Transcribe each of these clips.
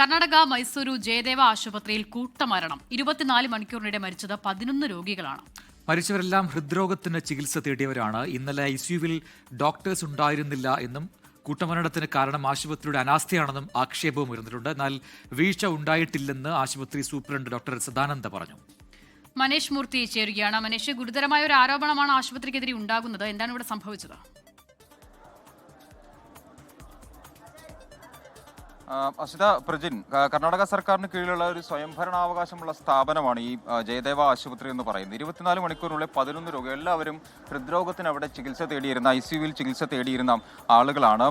കർണാടക മൈസൂരു ജയദേവ ആശുപത്രിയിൽ കൂട്ടമരണം. 24 മണിക്കൂറിനിടെ മരിച്ചത് 11 രോഗികളാണ്. മരിച്ചവരെല്ലാം ഹൃദ്രോഗത്തിന് ചികിത്സ തേടിയവരാണ്. ഇന്നലെ ഐസിയുവിൽ ഡോക്ടേഴ്സ് ഉണ്ടായിരുന്നില്ല എന്നും കൂട്ടമരണത്തിന് കാരണം ആശുപത്രിയുടെ അനാസ്ഥയാണെന്നും ആക്ഷേപവും ഉയർന്നിട്ടുണ്ട്. എന്നാൽ വീഴ്ച ഉണ്ടായിട്ടില്ലെന്ന് ആശുപത്രി സൂപ്രണ്ട് ഡോക്ടർ സദാനന്ദ പറഞ്ഞു. മനേഷ് മൂർത്തി ചേരുകയാണ്. മനേഷ്, ഗുരുതരമായ ഒരു ആരോപണമാണ് ആശുപത്രിക്കെതിരെ ഉണ്ടാകുന്നത്. എന്താണ് ഇവിടെ സംഭവിച്ചത്? അസിത പ്രജിൻ, കർണാടക സർക്കാരിന് കീഴിലുള്ള ഒരു സ്വയംഭരണാവകാശമുള്ള സ്ഥാപനമാണ് ഈ ജയദേവ ആശുപത്രി എന്ന് പറയുന്നത്. 24 മണിക്കൂറിനുള്ളിൽ 11 രോഗികൾ, എല്ലാവരും ഹൃദ്രോഗത്തിന് അവിടെ ചികിത്സ തേടിയിരുന്ന, ഐസിയുവിൽ ചികിത്സ തേടിയിരുന്ന ആളുകളാണ്.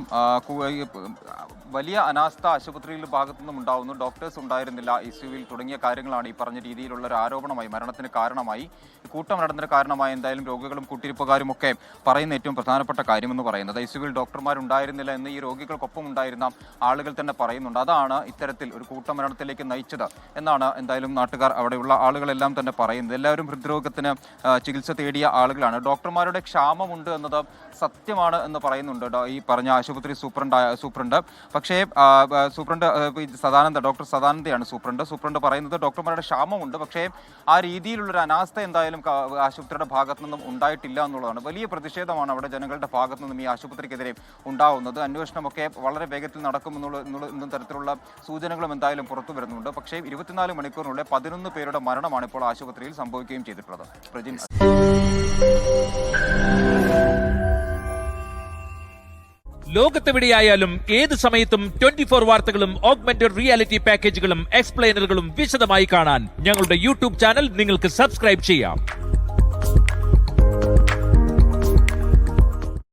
വലിയ അനാസ്ഥ ആശുപത്രിയുടെ ഭാഗത്തുനിന്നും ഉണ്ടാവുന്നു. ഡോക്ടേഴ്സ് ഉണ്ടായിരുന്നില്ല ഐസിയുവിൽ തുടങ്ങിയ കാര്യങ്ങളാണ് ഈ പറഞ്ഞ രീതിയിലുള്ള ഒരു ആരോപണമായി മരണത്തിന് കാരണമായി, കൂട്ടമരണത്തിന് കാരണമായി എന്തായാലും രോഗികളും കൂട്ടിരിപ്പുകാരും ഒക്കെ പറയുന്ന ഏറ്റവും പ്രധാനപ്പെട്ട കാര്യമെന്ന് പറയുന്നത് ഐസിയുവിൽ ഡോക്ടർമാരുണ്ടായിരുന്നില്ല എന്ന് ഈ രോഗികൾക്കൊപ്പം ഉണ്ടായിരുന്ന ആളുകൾ തന്നെ പറയുന്നുണ്ട്. അതാണ് ഇത്തരത്തിൽ ഒരു കൂട്ടമരണത്തിലേക്ക് നയിച്ചത് എന്നാണ് എന്തായാലും നാട്ടുകാർ, അവിടെയുള്ള ആളുകളെല്ലാം തന്നെ പറയുന്നത്. എല്ലാവരും ഹൃദ്രോഗത്തിന് ചികിത്സ തേടിയ ആളുകളാണ്. ഡോക്ടർമാരുടെ ക്ഷാമമുണ്ട് എന്നത് സത്യമാണ് എന്ന് പറയുന്നുണ്ട് ഈ പറഞ്ഞ ആശുപത്രി സൂപ്രണ്ട്. പക്ഷേ സൂപ്രണ്ട് ഡോക്ടർ സദാനന്ദയാണ് സൂപ്രണ്ട് പറയുന്നത് ഡോക്ടർമാരുടെ ക്ഷാമമുണ്ട്, പക്ഷേ ആ രീതിയിലുള്ളൊരു അനാസ്ഥ എന്തായാലും ആശുപത്രിയുടെ ഭാഗത്തു നിന്നും ഉണ്ടായിട്ടില്ല എന്നുള്ളതാണ്. വലിയ പ്രതിഷേധമാണ് അവിടെ ജനങ്ങളുടെ ഭാഗത്തു നിന്നും ഈ ആശുപത്രിക്കെതിരെ ഉണ്ടാവുന്നത്. അന്വേഷണമൊക്കെ വളരെ വേഗത്തിൽ നടക്കുമെന്നുള്ള തരത്തിലുള്ള സൂചനകളും എന്തായാലും പുറത്തു വരുന്നുണ്ട്. പക്ഷേ 24 മണിക്കൂറിനുള്ളിൽ 11 പേരുടെ മരണമാണ് ഇപ്പോൾ ആശുപത്രിയിൽ സംഭവിക്കുകയും ചെയ്തിട്ടുള്ളത്. പ്രജിൻ, ലോകത്തെവിടെയായാലും ഏത് സമയത്തും 24 വാർത്തകളും ഓഗ്മെന്റഡ് റിയാലിറ്റി പാക്കേജുകളും എക്സ്പ്ലെയിനറുകളും വിശദമായി കാണാൻ ഞങ്ങളുടെ യൂട്യൂബ് ചാനൽ നിങ്ങൾക്ക് സബ്സ്ക്രൈബ് ചെയ്യാം.